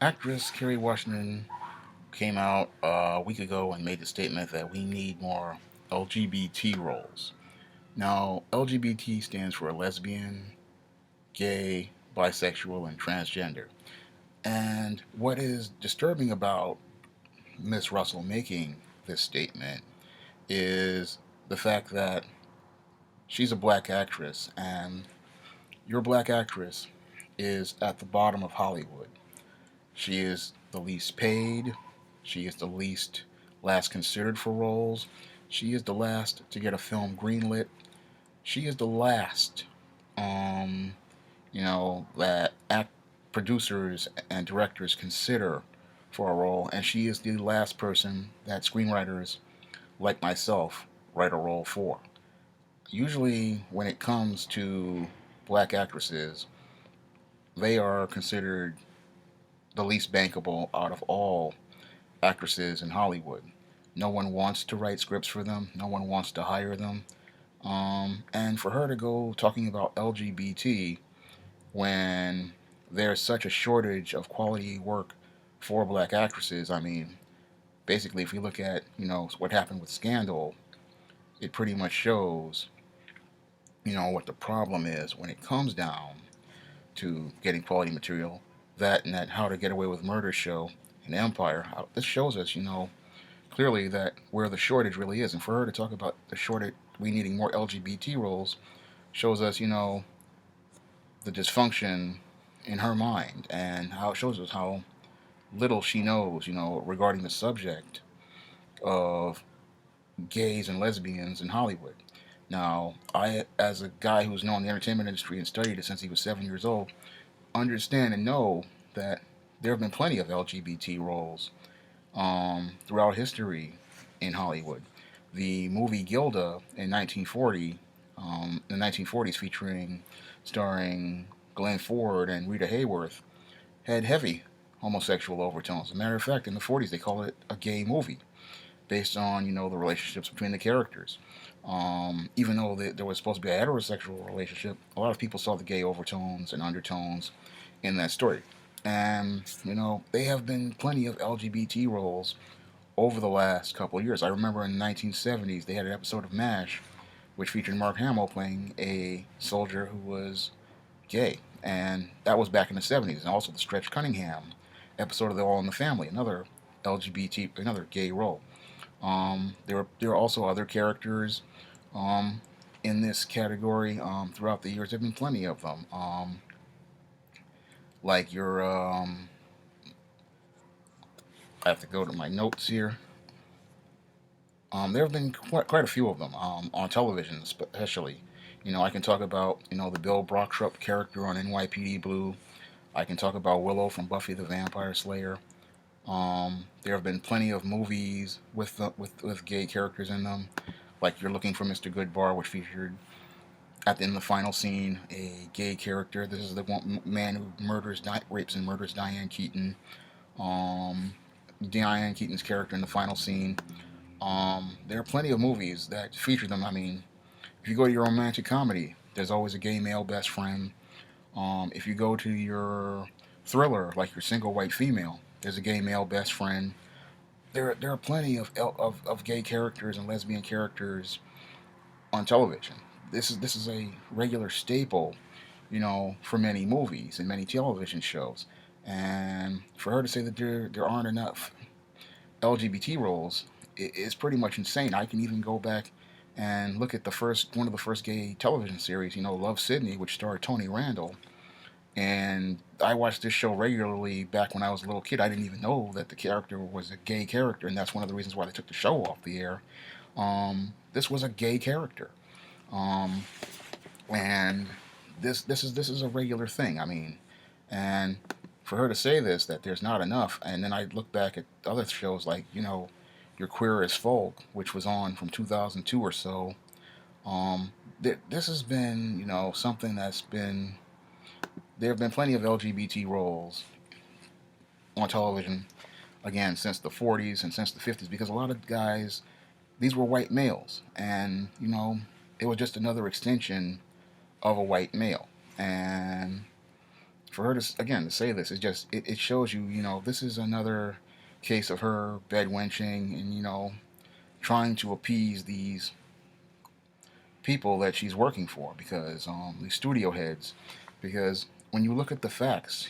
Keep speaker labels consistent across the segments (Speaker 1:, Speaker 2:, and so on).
Speaker 1: Actress Kerry Washington came out a week ago and made the statement that we need more LGBT roles. Now, LGBT stands for lesbian, gay, bisexual, and transgender. And what is disturbing about Miss Russell making this statement is the fact that she's a black actress, and your black actress is at the bottom of Hollywood. She is the least paid. She is the least last considered for roles. She is the last to get a film greenlit. She is the last, um, that producers and directors consider for a role, and she is the last person that screenwriters like myself write a role for. Usually, when it comes to black actresses, they are considered the least bankable out of all actresses in Hollywood. No one wants to write scripts for them. No one wants to hire them. And for her to go talking about LGBT when there's such a shortage of quality work for black actresses, I mean, basically, if you look at what happened with Scandal, it pretty much shows what the problem is when it comes down to getting quality material. That and that How to Get Away with Murder show and Empire. This shows us, clearly that where the shortage really is. And for her to talk about the shortage, we needing more LGBT roles, shows us, the dysfunction in her mind, and how it shows us how little she knows, regarding the subject of gays and lesbians in Hollywood. Now, I, as a guy who's known the entertainment industry and studied it since he was 7 years old, understand and know that there have been plenty of LGBT roles throughout history in Hollywood. The movie Gilda in 1940, the 1940s, starring Glenn Ford and Rita Hayworth, had heavy homosexual overtones. As a matter of fact, in the 40s, they called it a gay movie based on the relationships between the characters. Even though there was supposed to be a heterosexual relationship, a lot of people saw the gay overtones and undertones in that story. And they have been plenty of LGBT roles over the last couple of years. I remember in the 1970s they had an episode of MASH which featured Mark Hamill playing a soldier who was gay, and that was back in the 70s. And also the Stretch Cunningham episode of The All in the Family, another another gay role. There are also other characters um, in this category throughout the years. There've been plenty of them. Like your, I have to go to my notes here. There have been quite a few of them on television, especially. I can talk about the Bill Brockstrup character on NYPD Blue. I can talk about Willow from Buffy the Vampire Slayer. There have been plenty of movies with gay characters in them, like You're Looking for Mr. Goodbar, which featured at the end of the final scene a gay character. This is the one man who rapes and murders Diane Keaton. Um, Diane Keaton's character in the final scene. There are plenty of movies that feature them. I mean, if you go to your romantic comedy, there's always a gay male best friend. If you go to your thriller, like your single white female, there's a gay male best friend. There are plenty of gay characters and lesbian characters on television. This is a regular staple, for many movies and many television shows. And for her to say that there aren't enough LGBT roles is pretty much insane. I can even go back and look at the first one of the first gay television series, Love Sydney, which starred Tony Randall. And I watched this show regularly back when I was a little kid. I didn't even know that the character was a gay character, and that's one of the reasons why they took the show off the air. This was a gay character, um, and this is a regular thing. I mean, and for her to say this that there's not enough, and then I look back at other shows like Your Queer as Folk, which was on from 2002 or so. Um, this has been something that's been there have been plenty of LGBT roles on television again since the 40s and since the 50s because a lot of guys these were white males and it was just another extension of a white male and for her to again to say this, it shows you, this is another case of her bed wenching and trying to appease these people that she's working for, because these studio heads, because when you look at the facts,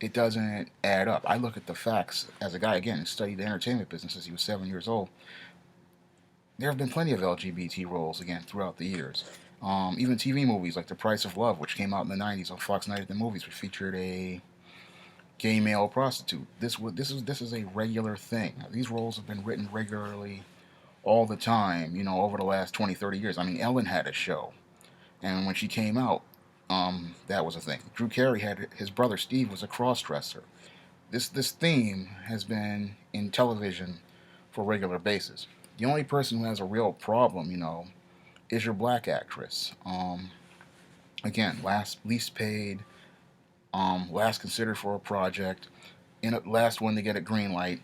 Speaker 1: it doesn't add up. I look at the facts as a guy, again, who studied the entertainment business since he was 7 years old. There have been plenty of LGBT roles, again, throughout the years. Even TV movies like The Price of Love, which came out in the 90s on Fox Night at the Movies, which featured a gay male prostitute. This is a regular thing. These roles have been written regularly all the time, over the last 20, 30 years. I mean, Ellen had a show, and when she came out, that was a thing. Drew Carey had his brother Steve was a cross-dresser. This theme has been in television for a regular basis. The only person who has a real problem, is your black actress. Again, last least paid, last considered for a project, last one to get a greenlit,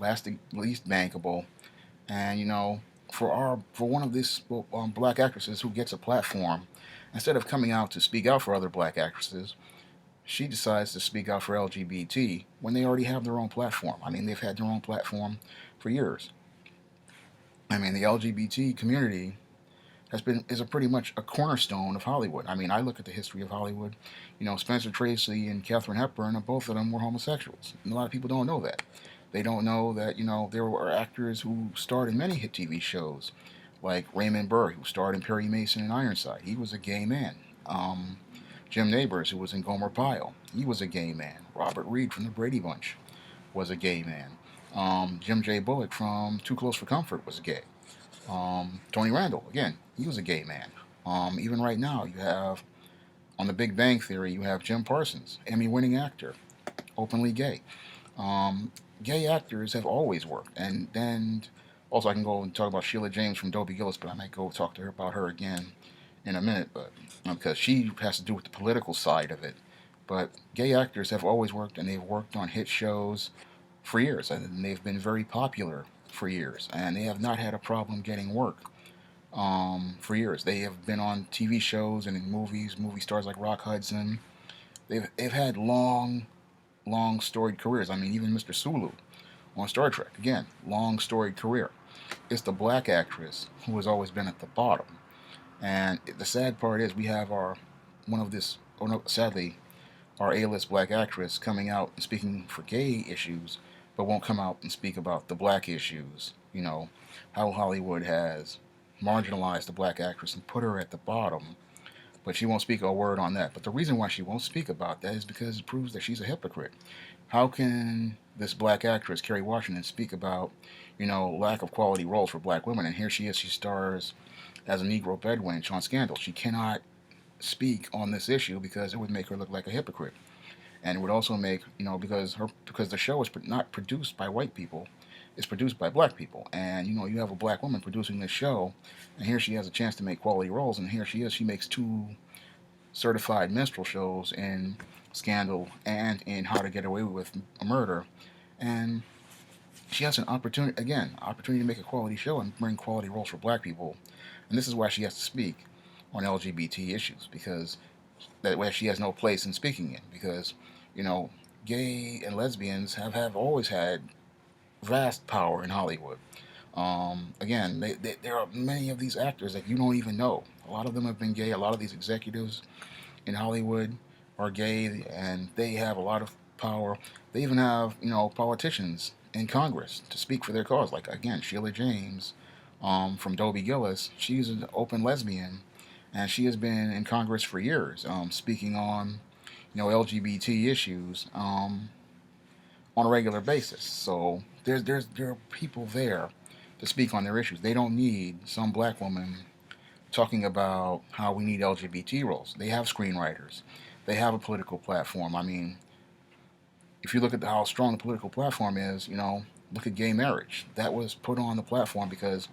Speaker 1: last least bankable, and for one of these black actresses who gets a platform, instead of coming out to speak out for other black actresses, she decides to speak out for LGBT when they already have their own platform. I mean, they've had their own platform for years. I mean, the LGBT community is a pretty much a cornerstone of Hollywood. I mean, I look at the history of Hollywood. Spencer Tracy and Katharine Hepburn, both of them were homosexuals. And a lot of people don't know that. They don't know that there were actors who starred in many hit TV shows, like Raymond Burr, who starred in Perry Mason and Ironside. He was a gay man. Jim Nabors, who was in Gomer Pyle, he was a gay man. Robert Reed from the Brady Bunch was a gay man. Jim J. Bullock from Too Close for Comfort was gay. Tony Randall, again, he was a gay man. Even right now, you have, on The Big Bang Theory, you have Jim Parsons, Emmy-winning actor, openly gay. Gay actors have always worked. And then, also I can go and talk about Sheila James from Dobie Gillis, but I might go talk to her about her again in a minute, but because she has to do with the political side of it. But gay actors have always worked, and they've worked on hit shows for years, and they've been very popular for years, and they have not had a problem getting work for years. They have been on TV shows and in movies, movie stars like Rock Hudson. They've had long storied careers. I mean, even Mr. Sulu on Star Trek, again, long storied career. It's the black actress who has always been at the bottom. And the sad part is we have sadly, our A-list black actress coming out and speaking for gay issues, but won't come out and speak about the black issues. How Hollywood has marginalized the black actress and put her at the bottom, but she won't speak a word on that. But the reason why she won't speak about that is because it proves that she's a hypocrite. How can this black actress, Kerry Washington, speak about, lack of quality roles for black women, and here she stars as a Negro bedwench on Scandal? She cannot speak on this issue because it would make her look like a hypocrite, and it would also make because the show is not produced by white people, it's produced by black people, and you have a black woman producing this show, and here she has a chance to make quality roles, and here she makes two certified minstrel shows in Scandal and in How to Get Away with a Murder, and she has an opportunity to make a quality show and bring quality roles for black people, and this is why she has to speak on LGBT issues, because that way she has no place in speaking in, because gay and lesbians have always had vast power in Hollywood. Again, there are many of these actors that you don't even know. A lot of them have been gay. A lot of these executives in Hollywood are gay, and they have a lot of power. They even have politicians in Congress to speak for their cause. Like, again, Sheila James from Dobie Gillis. She's an open lesbian, and she has been in Congress for years, speaking on LGBT issues on a regular basis. So there are people there to speak on their issues. They don't need some black woman talking about how we need LGBT roles. They have screenwriters. They have a political platform. I mean, if you look at how strong the political platform is, look at gay marriage. That was put on the platform because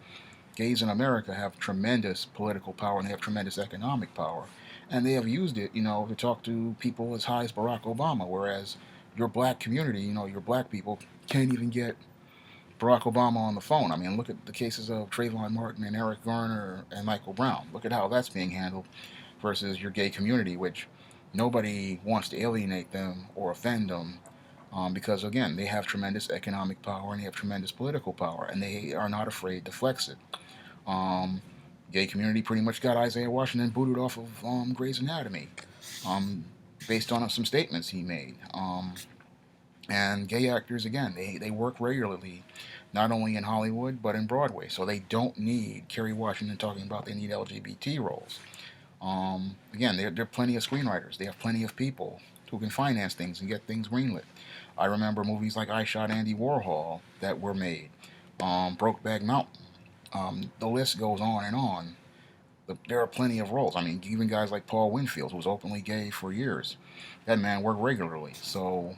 Speaker 1: gays in America have tremendous political power and they have tremendous economic power. And they have used it, to talk to people as high as Barack Obama, whereas your black community, your black people can't even get Barack Obama on the phone. I mean, look at the cases of Trayvon Martin and Eric Garner and Michael Brown. Look at how that's being handled versus your gay community, which Nobody wants to alienate them or offend them, because again, they have tremendous economic power and they have tremendous political power, and they are not afraid to flex it. Um, Gay community pretty much got Isaiah Washington booted off of Grey's Anatomy, um, based on some statements he made. And gay actors, again, they work regularly, not only in Hollywood but in Broadway. So they don't need Kerry Washington talking about they need LGBT roles. Again, there are plenty of screenwriters. They have plenty of people who can finance things and get things greenlit. I remember movies like I Shot Andy Warhol that were made, Brokeback Mountain. The list goes on and on. There are plenty of roles. I mean, even guys like Paul Winfield, who was openly gay for years, that man worked regularly. So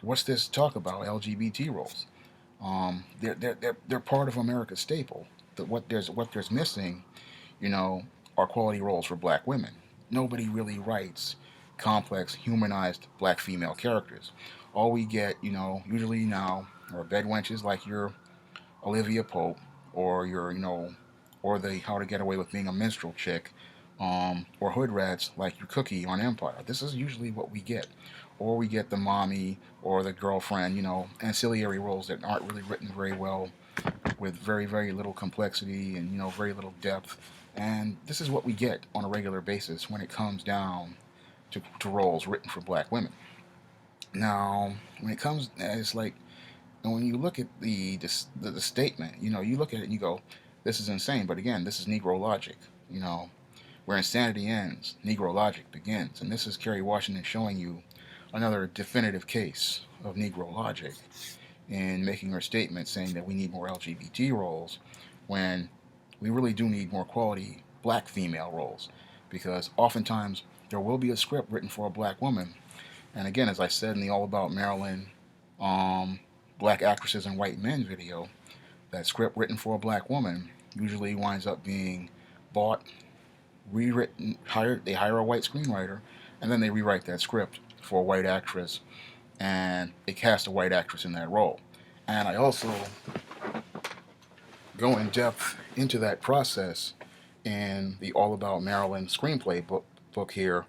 Speaker 1: what's this talk about LGBT roles? They're part of America's staple. What there's missing, you know, are quality roles for black women. Nobody really writes complex, humanized black female characters. All we get, usually now, are bed wenches like your Olivia Pope, or your, or the How to Get Away with Being a Minstrel chick, or hood rats like your Cookie on Empire. This is usually what we get. Or we get the mommy or the girlfriend, ancillary roles that aren't really written very well, with very, very little complexity and, very little depth. And this is what we get on a regular basis when it comes down to roles written for black women. Now, when it comes, it's like, and when you look at the statement, you look at it and you go, this is insane. But again, this is Negro logic. Where insanity ends, Negro logic begins. And this is Kerry Washington showing you another definitive case of Negro logic in making her statement saying that we need more LGBT roles, when we really do need more quality black female roles. Because oftentimes there will be a script written for a black woman. And again, as I said in the All About Maryland, Black Actresses and White Men video, that script written for a black woman usually winds up being bought, rewritten, they hire a white screenwriter, and then they rewrite that script for a white actress, and they cast a white actress in that role. And I also go in depth into that process in the All About Maryland screenplay book here.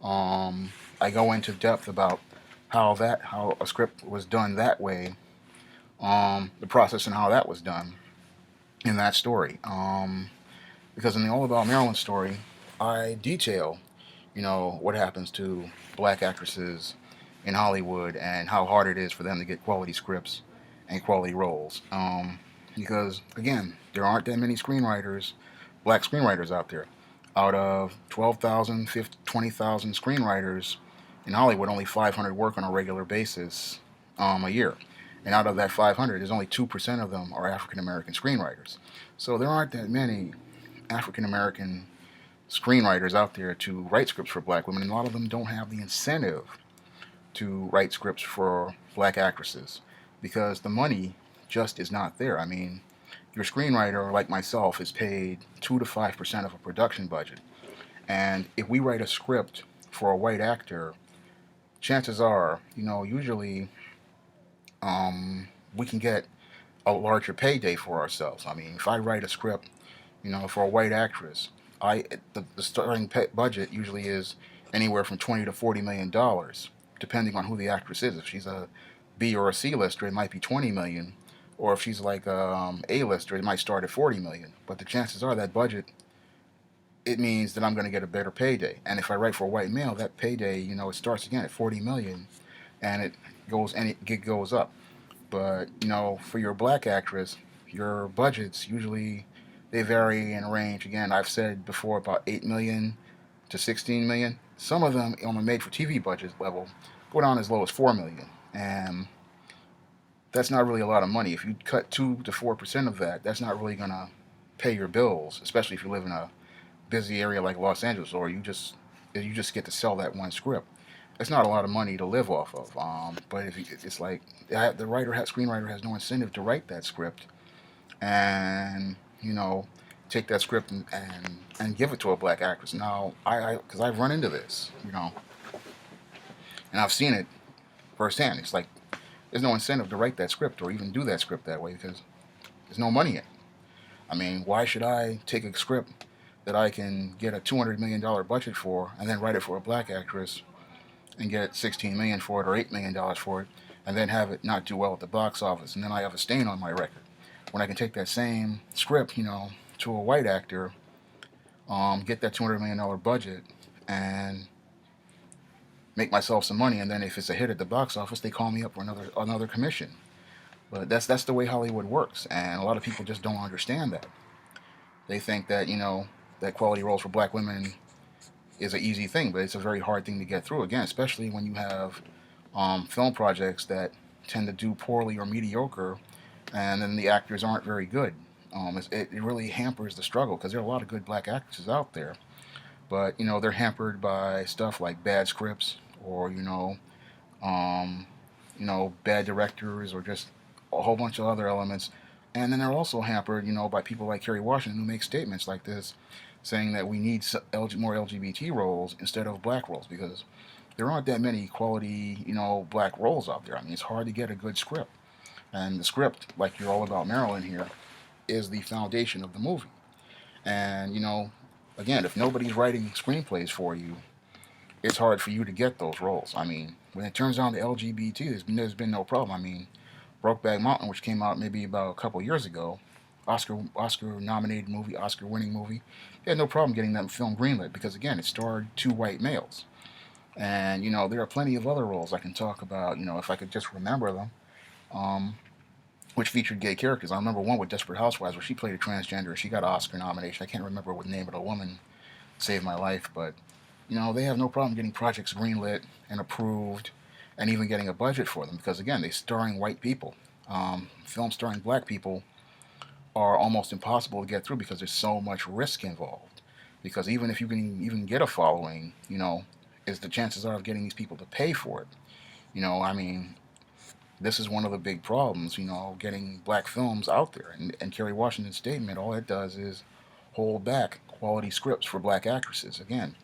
Speaker 1: I go into depth about how a script was done that way, the process and how that was done in that story. Because in the All About Maryland story, I detail, what happens to black actresses in Hollywood and how hard it is for them to get quality scripts and quality roles. Because again, there aren't that many black screenwriters out there. Out of 12,000, 20,000 screenwriters in Hollywood, only 500 work on a regular basis a year. And out of that 500, there's only 2% of them are African American screenwriters. So there aren't that many African American screenwriters out there to write scripts for black women, and a lot of them don't have the incentive to write scripts for black actresses because the money just is not there. I mean, your screenwriter, like myself, is paid 2 to 5% of a production budget. And if we write a script for a white actor, chances are, usually we can get a larger payday for ourselves. I mean, if I write a script, for a white actress, the starting budget usually is anywhere from 20 to $40 million, depending on who the actress is. If she's a B or a C lister, it might be 20 million, or if she's like A lister, it might start at 40 million. But the chances are that budget, it means that I'm going to get a better payday. And if I write for a white male, that payday, it starts again at 40 million, and it goes up. But for your black actress, your budgets usually, they vary in a range. Again, I've said before, about 8 million to 16 million. Some of them on a made-for-TV budget level go down as low as 4 million, and that's not really a lot of money. If you cut 2 to 4% of that, that's not really gonna pay your bills, especially if you live in a busy area like Los Angeles, or you just get to sell that one script. It's not a lot of money to live off of. But it's like the screenwriter has no incentive to write that script, and take that script and give it to a black actress. Now, because I've run into this, and I've seen it firsthand. It's like there's no incentive to write that script or even do that script that way because there's no money in it. I mean, why should I take a script that I can get a $200 million budget for, and then write it for a black actress and get 16 million for it or $8 million for it, and then have it not do well at the box office, and then I have a stain on my record. When I can take that same script, to a white actor, get that $200 million budget, and make myself some money, and then if it's a hit at the box office, they call me up for another commission. But that's the way Hollywood works, and a lot of people just don't understand that. They think that that quality roles for black women is an easy thing, but it's a very hard thing to get through. Again, especially when you have film projects that tend to do poorly or mediocre, and then the actors aren't very good. It really hampers the struggle because there are a lot of good black actresses out there, but they're hampered by stuff like bad scripts or um, bad directors or just a whole bunch of other elements. And then they're also hampered, by people like Kerry Washington who make statements like this, saying that we need more LGBT roles instead of black roles because there aren't that many quality, black roles out there. I mean, it's hard to get a good script, and the script, like You're All About Marilyn here, is the foundation of the movie. And again, if nobody's writing screenplays for you, it's hard for you to get those roles. I mean, when it turns down to LGBT, there's been no problem. I mean, Brokeback Mountain, which came out maybe about a couple years ago, Oscar nominated movie, Oscar winning movie, they had no problem getting that film greenlit because again, it starred two white males. And there are plenty of other roles I can talk about. If I could just remember them, um, which featured gay characters. I remember one with Desperate Housewives where she played a transgender. She got an Oscar nomination. I can't remember what the name of the woman saved my life, but they have no problem getting projects greenlit and approved, and even getting a budget for them because again, they starring white people. Films starring black people are almost impossible to get through because there's so much risk involved. Because even if you can even get a following, is the chances are of getting these people to pay for it. I mean, this is one of the big problems, getting black films out there. And Kerry Washington's statement, all it does is hold back quality scripts for black actresses. Again,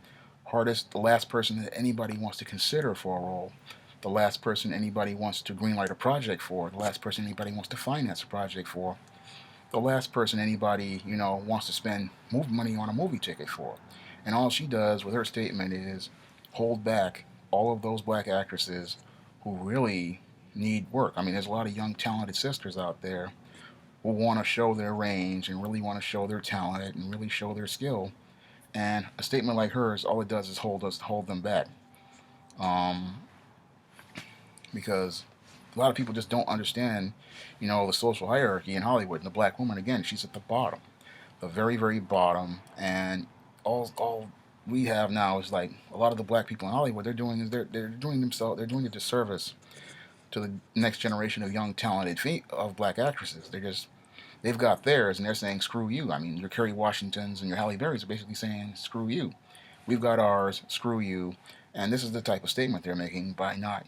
Speaker 1: the last person that anybody wants to consider for a role, the last person anybody wants to greenlight a project for, the last person anybody wants to finance a project for, the last person anybody, wants to spend money on a movie ticket for. And all she does with her statement is hold back all of those black actresses who really need work. I mean, there's a lot of young, talented sisters out there who want to show their range and really want to show their talent and really show their skill. And a statement like hers, all it does is hold them back. Um, because a lot of people just don't understand, the social hierarchy in Hollywood. And the black woman, again, she's at the bottom, the very, very bottom. And all we have now is like a lot of the black people in Hollywood. They're doing a disservice to the next generation of young, talented of black actresses. They've got theirs, and they're saying screw you. I mean, your Kerry Washingtons and your Halle Berrys are basically saying screw you. We've got ours, screw you. And this is the type of statement they're making by not,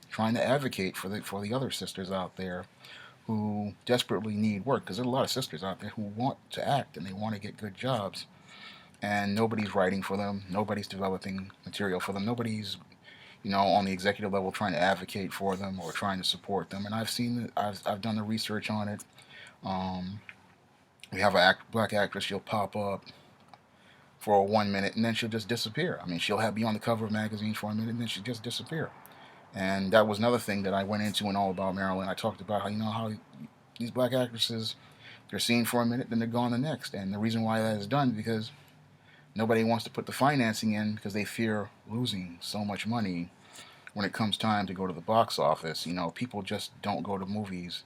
Speaker 1: trying to advocate for the other sisters out there who desperately need work. Because there's a lot of sisters out there who want to act and they want to get good jobs, and nobody's writing for them. Nobody's developing material for them. Nobody's on the executive level trying to advocate for them or trying to support them. And I've seen it. I've done the research on it. Um, we have a black actress. She'll pop up for 1 minute and then she'll just disappear. I mean, she'll be on the cover of magazines for a minute and then she'll just disappear. And that was another thing that I went into in All About Marilyn. I talked about how these black actresses, they're seen for a minute, then they're gone the next. And the reason why that is done is because nobody wants to put the financing in because they fear losing so much money when it comes time to go to the box office. People just don't go to movies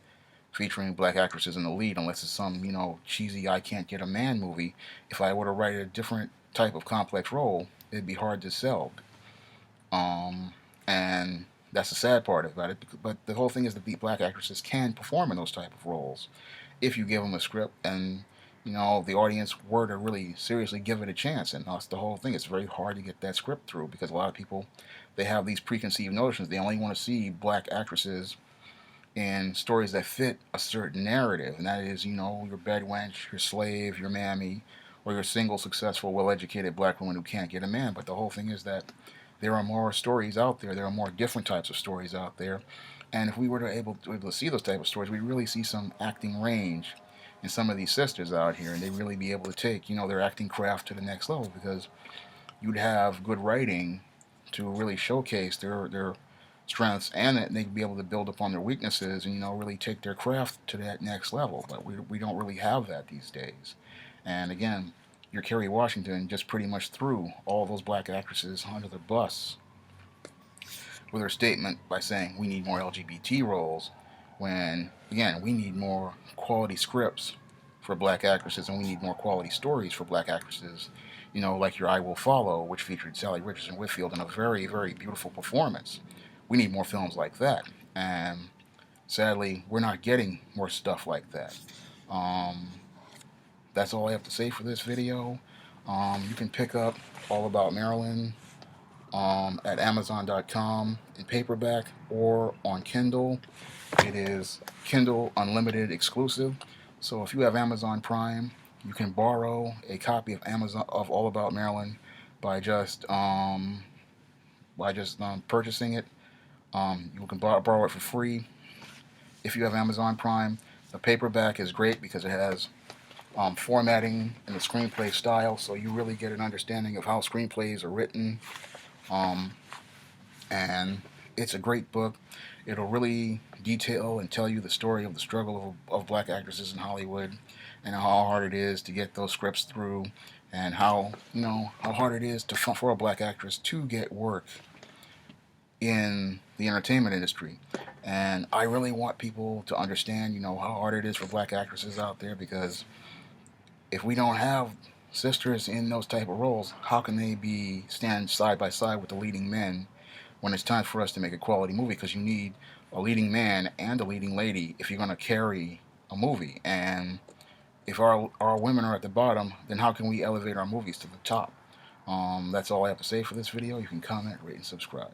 Speaker 1: featuring black actresses in the lead unless it's some, cheesy I Can't Get a Man movie. If I were to write a different type of complex role, it'd be hard to sell. And that's the sad part about it. But the whole thing is that the black actresses can perform in those type of roles if you give them a script and the audience were to really seriously give it a chance. And that's the whole thing. It's very hard to get that script through because a lot of people, they have these preconceived notions. They only want to see black actresses in stories that fit a certain narrative, and that is, your bedwench, your slave, your mammy, or your single, successful, well-educated black woman who can't get a man. But the whole thing is that there are more stories out there. There are more different types of stories out there, and if we were able to see those type of stories, we'd really see some acting range in some of these sisters out here, and they really be able to take, their acting craft to the next level, because you'd have good writing to really showcase their strengths, and that they'd be able to build upon their weaknesses, and really take their craft to that next level. But we don't really have that these days. And again, your Kerry Washington just pretty much threw all those black actresses under the bus with her statement by saying we need more LGBT roles, when again we need more quality scripts for black actresses, and we need more quality stories for black actresses. Like your I Will Follow, which featured Sally Richardson Whitfield in a very, very beautiful performance. We need more films like that, and sadly, we're not getting more stuff like that. Um, that's all I have to say for this video. You can pick up All About Marilyn at Amazon.com in paperback or on Kindle. It is Kindle Unlimited exclusive. So if you have Amazon Prime, you can borrow a copy of All About Marilyn by just purchasing it. You can borrow it for free if you have Amazon Prime. The paperback is great because it has formatting in the screenplay style, so you really get an understanding of how screenplays are written. And it's a great book. It'll really detail and tell you the story of the struggle of black actresses in Hollywood, and how hard it is to get those scripts through, and how hard it is for a black actress to get work in the entertainment industry. And I really want people to understand, how hard it is for black actresses out there, because if we don't have sisters in those type of roles, how can they stand side by side with the leading men when it's time for us to make a quality movie? Because you need a leading man and a leading lady if you're going to carry a movie. And if our women are at the bottom, then how can we elevate our movies to the top? That's all I have to say for this video. You can comment, rate, and subscribe.